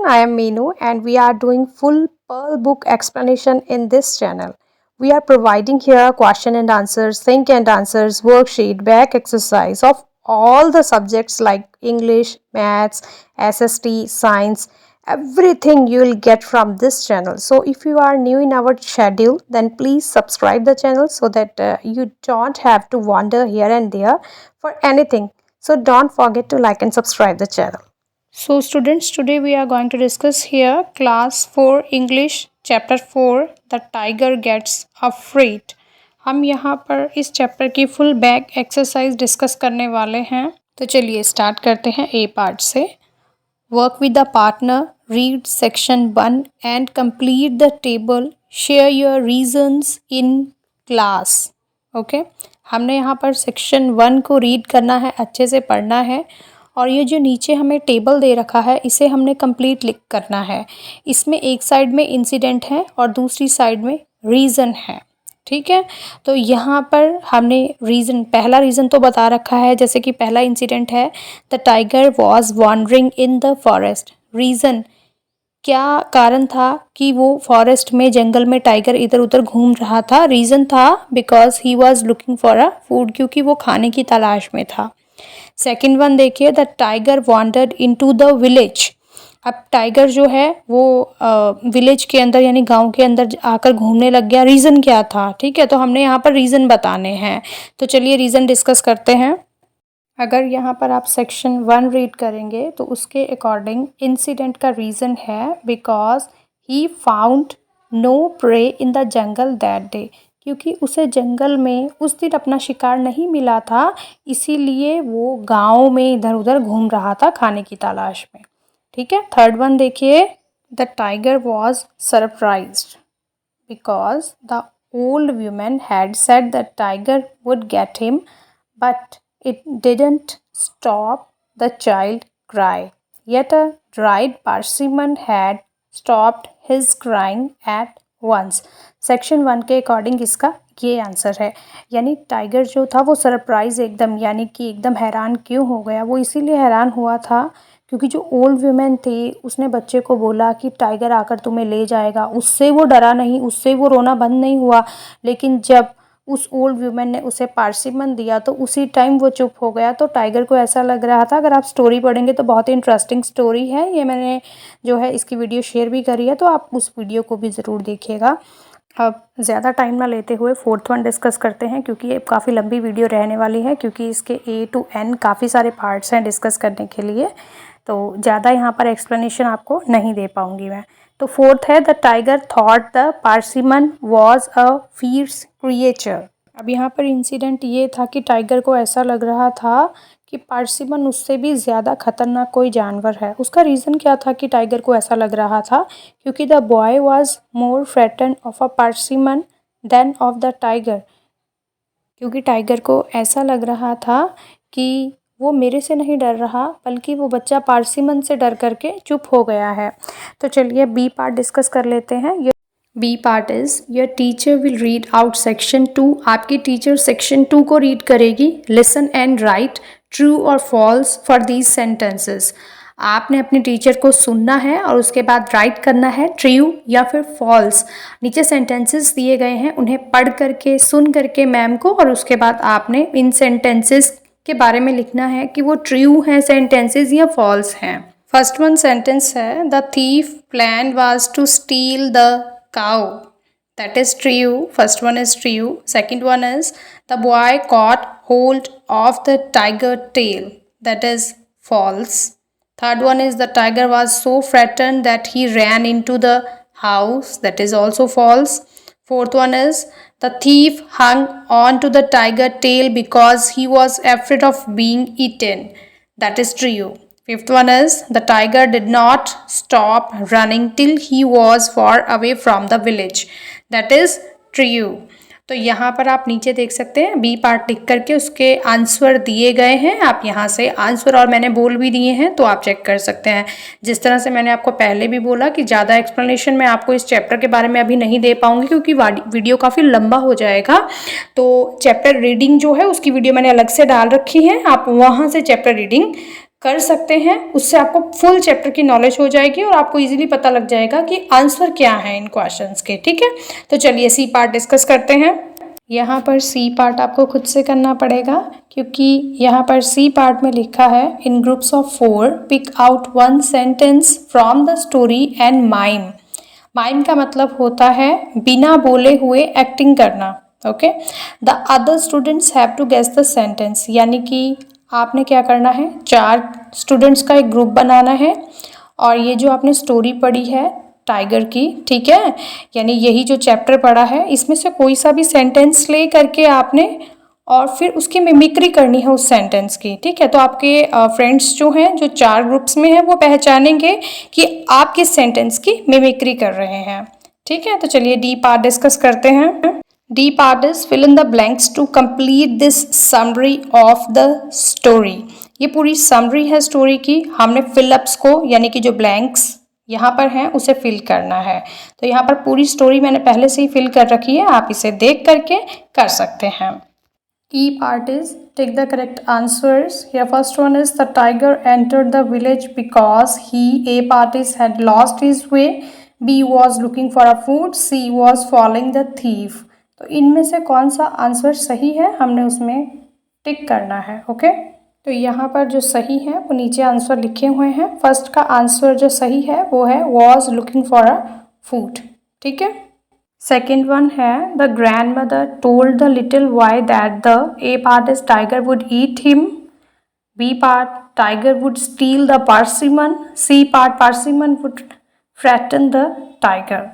I am Meenu and we are doing full Pearl book explanation in this channel. We are providing here question and answers, think and answers, worksheet, back exercise of all the subjects like English, Maths, SST, Science, everything you will get from this channel. So if you are new in our schedule, then please subscribe the channel so that you don't have to wander here and there for anything. So don't forget to like and subscribe the channel. So students, today we are going to discuss here class 4 English chapter 4 The Tiger Gets Afraid. हम यहाँ पर इस chapter की full back exercise discuss करने वाले हैं। तो चलिए स्टार्ट करते हैं ए पार्ट से। Work with the partner, read section 1 and complete the table, share your reasons in class. Okay, हमने यहाँ पर सेक्शन 1 को रीड करना है, अच्छे से पढ़ना है और ये जो नीचे हमें टेबल दे रखा है इसे हमने कंप्लीट लिख करना है। इसमें एक साइड में इंसिडेंट है और दूसरी साइड में रीज़न है। ठीक है, तो यहाँ पर हमने रीज़न, पहला रीज़न तो बता रखा है, जैसे कि पहला इंसिडेंट है the tiger was wandering in the forest. Reason, क्या कारण था कि वो फॉरेस्ट में, जंगल में टाइगर इधर उधर घूम रहा था। रीज़न था because he was looking for a food, क्योंकि वो खाने की तलाश में था। सेकेंड वन देखिए, the tiger wandered into the village. अब टाइगर जो है वो विलेज के अंदर यानी गांव के अंदर आकर घूमने लग गया। रीज़न क्या था? ठीक है, तो हमने यहाँ पर रीज़न बताने हैं। तो चलिए रीज़न डिस्कस करते हैं। अगर यहाँ पर आप सेक्शन 1 रीड करेंगे तो उसके अकॉर्डिंग इंसिडेंट का रीज़न है because he found no prey in the jungle that day, क्योंकि उसे जंगल में उस दिन अपना शिकार नहीं मिला था, इसीलिए वो गांव में इधर उधर घूम रहा था खाने की तलाश में। ठीक है, थर्ड वन देखिए, the tiger was surprised because the old woman had said the tiger would get him but it didn't stop the child cry, yet a dried persimmon had stopped his crying at once. Section 1 के according इसका ये answer है। यानी tiger जो था वो surprise एकदम, यानी कि एकदम हैरान क्यों हो गया। वो इसीलिए हैरान हुआ था क्योंकि जो ओल्ड वुमेन थी उसने बच्चे को बोला कि टाइगर आकर तुम्हें ले जाएगा। उससे वो डरा नहीं, उससे वो रोना बंद नहीं हुआ, लेकिन जब उस ओल्ड वुमेन ने उसे पार्सिमन दिया तो उसी टाइम वो चुप हो गया। तो टाइगर को ऐसा लग रहा था, अगर आप स्टोरी पढ़ेंगे तो बहुत ही इंटरेस्टिंग स्टोरी है ये, मैंने जो है इसकी वीडियो शेयर भी करी है, तो आप उस वीडियो को भी ज़रूर देखिएगा। अब ज़्यादा टाइम ना लेते हुए फोर्थ वन डिस्कस करते हैं, क्योंकि ये काफ़ी लंबी वीडियो रहने वाली है, क्योंकि इसके A to N काफ़ी सारे पार्ट्स हैं डिस्कस करने के लिए, तो ज़्यादा यहाँ पर एक्सप्लेनेशन आपको नहीं दे पाऊँगी मैं। तो फोर्थ है, the tiger thought the persimmon was a fierce creature. अब यहाँ पर इंसिडेंट ये था कि टाइगर को ऐसा लग रहा था कि पार्सिमन उससे भी ज़्यादा खतरनाक कोई जानवर है। उसका रीज़न क्या था कि टाइगर को ऐसा लग रहा था? क्योंकि the boy was more frighten of a persimmon than of the tiger, क्योंकि टाइगर को ऐसा लग रहा था कि वो मेरे से नहीं डर रहा, बल्कि वो बच्चा पार्सिमन से डर करके चुप हो गया है। तो चलिए बी पार्ट डिस्कस कर लेते हैं। B part is your teacher will read out section 2। आपकी टीचर सेक्शन 2 को रीड करेगी। लिसन एंड राइट ट्रू और फॉल्स फॉर दीज सेंटेंसेस। आपने अपने टीचर को सुनना है और उसके बाद राइट करना है ट्रू या फिर फॉल्स। नीचे सेंटेंसेस दिए गए हैं, उन्हें पढ़ करके सुन करके मैम को, और उसके बाद आपने इन सेंटेंसेस के बारे में लिखना है कि वो ट्रू हैं सेंटेंसेस या फॉल्स हैं। फर्स्ट वन सेंटेंस है, the thief plan was to steal the cow. That is true. First one is true. Second one is the boy caught hold of the tiger tail. That is false. Third one is the tiger was so frightened that he ran into the house. That is also false. Fourth one is the thief hung on to the tiger tail because he was afraid of being eaten. That is true. Fifth one is the tiger did not stop running till he was far away from the village. That is true. तो यहाँ पर आप नीचे देख सकते हैं B part लिख करके उसके आंसर दिए गए हैं। आप यहाँ से आंसर, और मैंने बोल भी दिए हैं तो आप चेक कर सकते हैं। जिस तरह से मैंने आपको पहले भी बोला कि ज़्यादा एक्सप्लेनेशन मैं आपको इस चैप्टर के बारे में अभी नहीं दे पाऊँगी, क्योंकि वीडियो काफ़ी लंबा हो जाएगा। तो चैप्टर रीडिंग जो है उसकी वीडियो मैंने अलग से डाल रखी है, आप वहाँ से चैप्टर रीडिंग कर सकते हैं, उससे आपको फुल चैप्टर की नॉलेज हो जाएगी और आपको इजीली पता लग जाएगा कि आंसर क्या है इन क्वेश्चंस के। ठीक है, तो चलिए सी पार्ट डिस्कस करते हैं। यहाँ पर सी पार्ट आपको खुद से करना पड़ेगा, क्योंकि यहाँ पर सी पार्ट में लिखा है in groups of 4 pick out 1 sentence from the story and mime. Mime का मतलब होता है बिना बोले हुए एक्टिंग करना। Okay, the other students have to guess the sentence, यानी कि आपने क्या करना है, 4 स्टूडेंट्स का एक ग्रुप बनाना है और ये जो आपने स्टोरी पढ़ी है टाइगर की, ठीक है, यानी यही जो चैप्टर पढ़ा है, इसमें से कोई सा भी सेंटेंस ले करके आपने और फिर उसकी मिमिक्री करनी है उस सेंटेंस की। ठीक है, तो आपके फ्रेंड्स जो हैं, जो 4 ग्रुप्स में हैं, वो पहचानेंगे कि आप किस सेंटेंस की मिमिक्री कर रहे हैं। ठीक है, तो चलिए डी पार्ट डिस्कस करते हैं। D part is fill in the blanks to complete this summary of the story. ये पूरी समरी है स्टोरी की, हमने फिलअप्स को यानी कि जो ब्लैंक्स यहाँ पर हैं उसे फिल करना है। तो यहाँ पर पूरी स्टोरी मैंने पहले से ही फिल कर रखी है, आप इसे देख करके कर सकते हैं। E part is take the correct answers. Here first one is the tiger entered the village because he, A part is had lost his way, B was looking for a food, C was following the thief. तो इनमें से कौन सा answer सही है हमने उसमें टिक करना है। ओके, तो यहाँ पर जो सही है वो नीचे आंसर लिखे हुए हैं। फर्स्ट का आंसर जो सही है वो है was looking for a food। ठीक है, सेकेंड वन है the grandmother told the little boy that the A part is tiger would eat him, B part tiger would steal the persimmon, C part persimmon would frighten the tiger.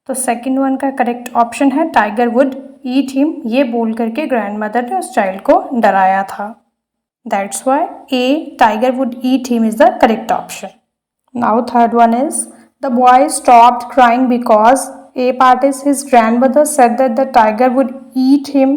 तो second one का correct option है tiger would eat him, ये बोल करके grand mother ने उस child को डराया था। That's why A tiger would eat him is the correct option. Now third one is the boy stopped crying because A part is his grandmother said that the tiger would eat him,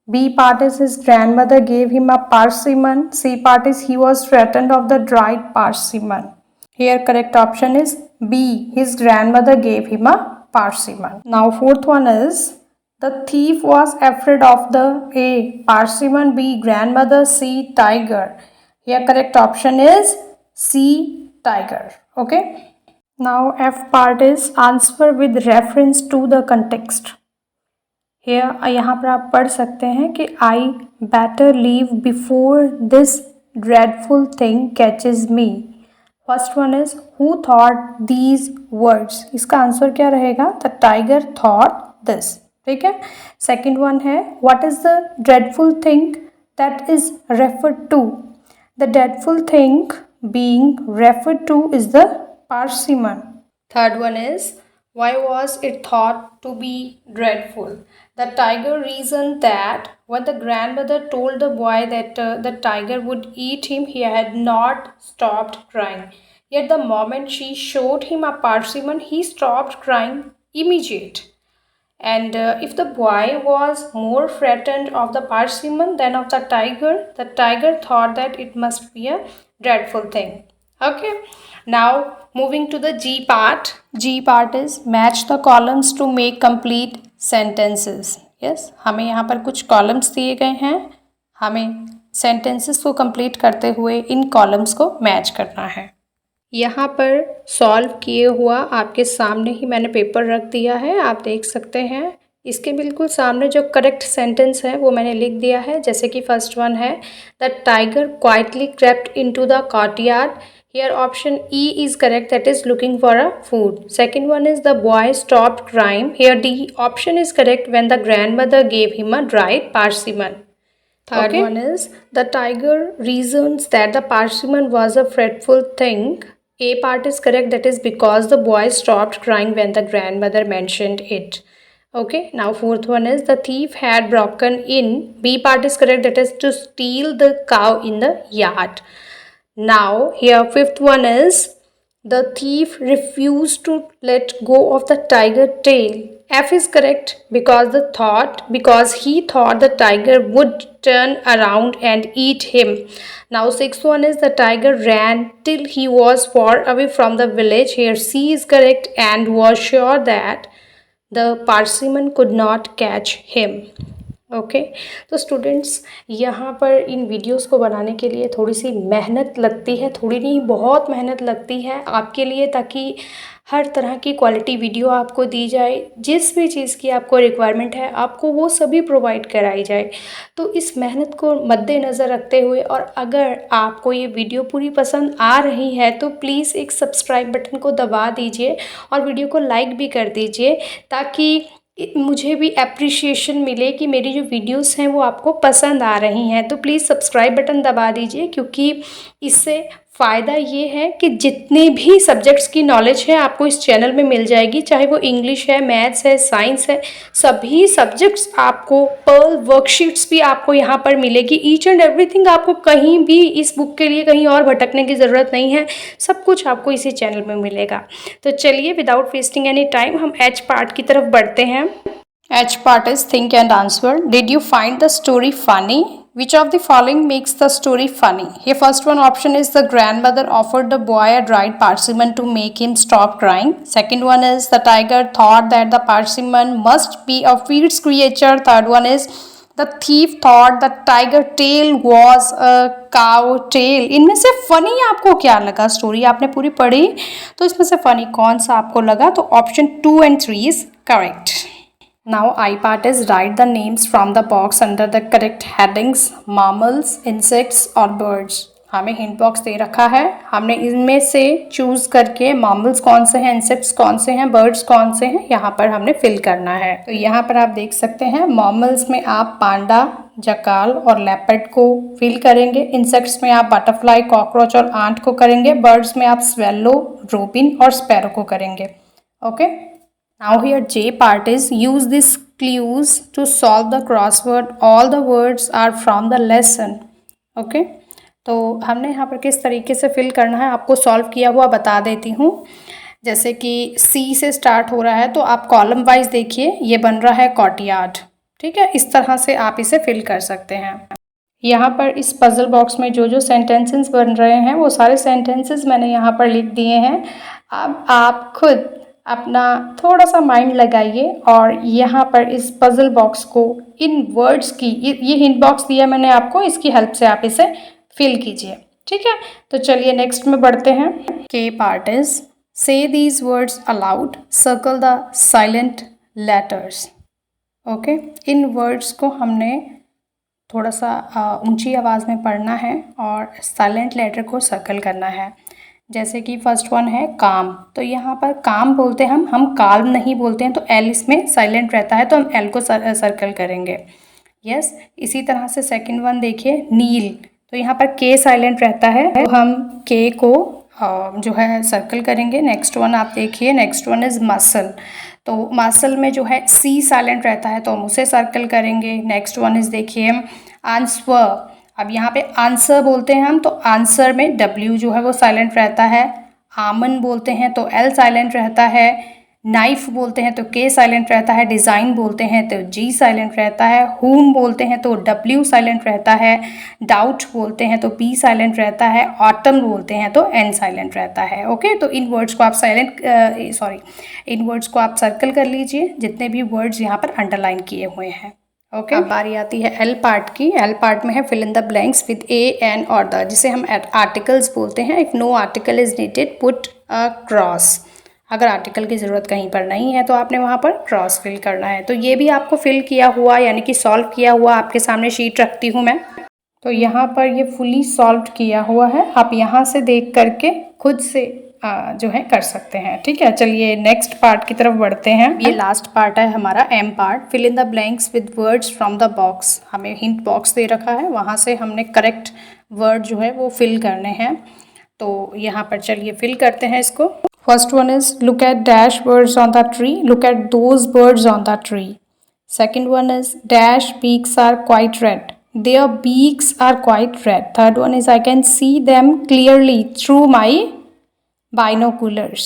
B part is his grandmother gave him a persimmon, C part is he was threatened of the dried persimmon. Here correct option is B, his grandmother gave him a persimmon. Now fourth one is the thief was afraid of the A persimmon, B grandmother, C tiger. Here correct option is C tiger. Okay, now F part is answer with reference to the context. Here यहाँ पर आप पढ़ सकते हैं कि I better leave before this dreadful thing catches me. First one is who thought these words. इसका answer क्या रहेगा, the tiger thought this. ठीक है, सेकेंड वन है what is the dreadful thing that is referred to. The dreadful thing being referred to is the persimmon. Third one is why was it thought to be dreadful. The tiger reasoned that when the grandmother told the boy that the tiger would eat him, he had not stopped crying. Yet the moment she showed him a persimmon, he stopped crying immediate. And if the boy was more frightened of the persimmon than of the tiger thought that it must be a dreadful thing. Okay, now moving to the G part. G part is match the columns to make complete sentences. Yes, हमें यहाँ पर कुछ columns दिए गए हैं, हमें sentences को complete करते हुए इन columns को match करना है। यहाँ पर सॉल्व किए हुआ आपके सामने ही मैंने पेपर रख दिया है, आप देख सकते हैं। इसके बिल्कुल सामने जो करेक्ट सेंटेंस है वो मैंने लिख दिया है, जैसे कि फर्स्ट वन है the tiger quietly crept into the courtyard. Here option E is correct, that is looking for a food. Second one is the boy stopped crying. Here D option is correct, when the grandmother gave him a dried persimmon. Third one is the tiger reasons that the persimmon was a fretful thing. A part is correct, that is because the boy stopped crying when the grandmother mentioned it. Okay, now fourth one is the thief had broken in. B part is correct, that is to steal the cow in the yard. Now here fifth one is the thief refused to let go of the tiger tail. F is correct because he thought the tiger would turn around and eat him. Now sixth one is the tiger ran till he was far away from the village. Here C is correct and was sure that the persimmon could not catch him. Okay. तो students, यहाँ पर इन videos को बनाने के लिए थोड़ी सी मेहनत लगती है, थोड़ी नहीं बहुत मेहनत लगती है आपके लिए, ताकि हर तरह की क्वालिटी वीडियो आपको दी जाए, जिस भी चीज़ की आपको रिक्वायरमेंट है आपको वो सभी प्रोवाइड कराई जाए। तो इस मेहनत को मद्देनज़र रखते हुए, और अगर आपको ये वीडियो पूरी पसंद आ रही है तो प्लीज़ एक सब्सक्राइब बटन को दबा दीजिए और वीडियो को लाइक भी कर दीजिए, ताकि मुझे भी एप्रिशिएशन मिले कि मेरी जो वीडियोस हैं वो आपको पसंद आ रही हैं। तो प्लीज़ सब्सक्राइब बटन दबा दीजिए, क्योंकि इससे फ़ायदा ये है कि जितने भी सब्जेक्ट्स की नॉलेज है आपको इस चैनल में मिल जाएगी, चाहे वो इंग्लिश है, मैथ्स है, साइंस है, सभी सब्जेक्ट्स आपको, पर्ल वर्कशीट्स भी आपको यहाँ पर मिलेगी। ईच एंड एवरीथिंग आपको कहीं भी इस बुक के लिए कहीं और भटकने की ज़रूरत नहीं है, सब कुछ आपको इसी चैनल में मिलेगा। तो चलिए विदाउट वेस्टिंग एनी टाइम हम एच पार्ट की तरफ बढ़ते हैं। H part is think and answer. Did you find the story funny? Which of the following makes the story funny? Here first one option is the grandmother offered the boy a dried persimmon to make him stop crying. Second one is the tiger thought that the persimmon must be a fierce creature. Third one is the thief thought the tiger tail was a cow tail. इनमें से funny आपको क्या लगा? Story आपने पूरी पढ़ी तो इसमें से फनी कौन सा आपको लगा? तो option 2 and 3 is correct. Now I part is write the names from the box under the correct headings, mammals, insects or birds. हमें हिंट बॉक्स दे रखा है, हमने इनमें से चूज करके mammals कौन से हैं, insects कौन से हैं, birds कौन से हैं, यहाँ पर हमने फिल करना है। तो यहाँ पर आप देख सकते हैं mammals में आप पांडा, जकाल और लेपर्ड को फिल करेंगे, इंसेक्ट्स में आप बटरफ्लाई, कॉकरोच और आंट को करेंगे, बर्ड्स में आप स्वेलो, रोबिन और स्पैरो को करेंगे। Okay. Now here J part is use these clues to solve the crossword. All the words are from the lesson. Okay? तो हमने यहाँ पर किस तरीके से फिल करना है आपको सॉल्व किया हुआ बता देती हूँ। जैसे कि C से स्टार्ट हो रहा है तो आप कॉलम वाइज देखिए, ये बन रहा है कॉर्टयार्ड। ठीक है, इस तरह से आप इसे फिल कर सकते हैं। यहाँ पर इस पजल बॉक्स में जो जो सेंटेंसेस बन रहे हैं वो सारे सेंटेंसेस मैंने यहाँ पर लिख दिए हैं। अब आप खुद अपना थोड़ा सा माइंड लगाइए और यहाँ पर इस पजल बॉक्स को इन वर्ड्स की, ये हिंट बॉक्स दिया मैंने आपको, इसकी हेल्प से आप इसे फिल कीजिए। ठीक है, तो चलिए नेक्स्ट में बढ़ते हैं। के पार्ट इज से these words allowed, circle the silent letters. Okay, in words को हमने थोड़ा सा ऊंची आवाज़ में पढ़ना है और साइलेंट लेटर को सर्कल करना है। जैसे कि फर्स्ट वन है काम, तो यहाँ पर काम बोलते हैं हम काल्म नहीं बोलते हैं, तो एल इसमें साइलेंट रहता है तो हम एल को सर्कल करेंगे। यस, इसी तरह से सेकंड वन देखिए नील, तो यहाँ पर के साइलेंट रहता है तो हम के को जो है सर्कल करेंगे। नेक्स्ट वन आप देखिए, नेक्स्ट वन इज मसल, तो मसल में जो है सी साइलेंट रहता है तो हम उसे सर्कल करेंगे। नेक्स्ट वन इज देखिए आंसर, अब यहाँ पे आंसर बोलते हैं हम तो आंसर में डब्ल्यू जो है वो साइलेंट रहता है। आमन बोलते हैं तो एल साइलेंट रहता है। नाइफ बोलते हैं तो के साइलेंट रहता है। डिज़ाइन बोलते हैं तो जी साइलेंट रहता है। हुम बोलते हैं तो डब्ल्यू साइलेंट रहता है। डाउट बोलते हैं तो पी साइलेंट रहता है। ऑटम बोलते हैं तो एन साइलेंट रहता है। ओके, तो इन वर्ड्स को आप इन वर्ड्स को आप सर्कल कर लीजिए, जितने भी वर्ड्स यहाँ पर अंडरलाइन किए हुए हैं। ओके, अब बारी आती है एल पार्ट की। एल पार्ट में है fill in the blanks with a, an और द, जिसे हम आर्टिकल्स बोलते हैं। If no article is needed put a cross, अगर आर्टिकल की ज़रूरत कहीं पर नहीं है तो आपने वहाँ पर क्रॉस फिल करना है। तो ये भी आपको फिल किया हुआ यानी कि सॉल्व किया हुआ आपके सामने शीट रखती हूँ मैं। तो यहाँ पर ये फुली सॉल्व किया हुआ है, आप यहाँ से देख करके खुद से जो है कर सकते हैं। ठीक है, चलिए नेक्स्ट पार्ट की तरफ बढ़ते हैं। ये लास्ट पार्ट है हमारा M part, fill in the blanks with words from the box. हमें हिंट बॉक्स दे रखा है, वहाँ से हमने करेक्ट वर्ड जो है वो फिल करने हैं। तो यहाँ पर चलिए फिल करते हैं इसको। First one is look at dash birds on the tree, look at those birds on the tree. Second one is dash beaks are quite red, their beaks are quite red. Third one is I can see them clearly through my binoculars.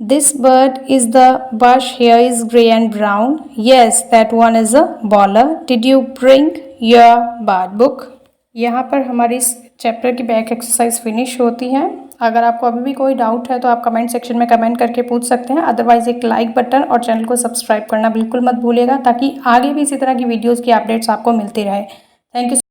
This bird is the bush hair is grey and brown. Yes, that one is a baller. Did you bring your bird book? यहाँ पर हमारी इस chapter की back exercise finish होती है। अगर आपको अभी भी कोई डाउट है तो आप कमेंट सेक्शन में कमेंट करके पूछ सकते हैं। अदरवाइज़ एक लाइक बटन और चैनल को सब्सक्राइब करना बिल्कुल मत भूलिएगा, ताकि आगे भी इसी तरह की वीडियोज़ की अपडेट्स आपको मिलती रहे। Thank you.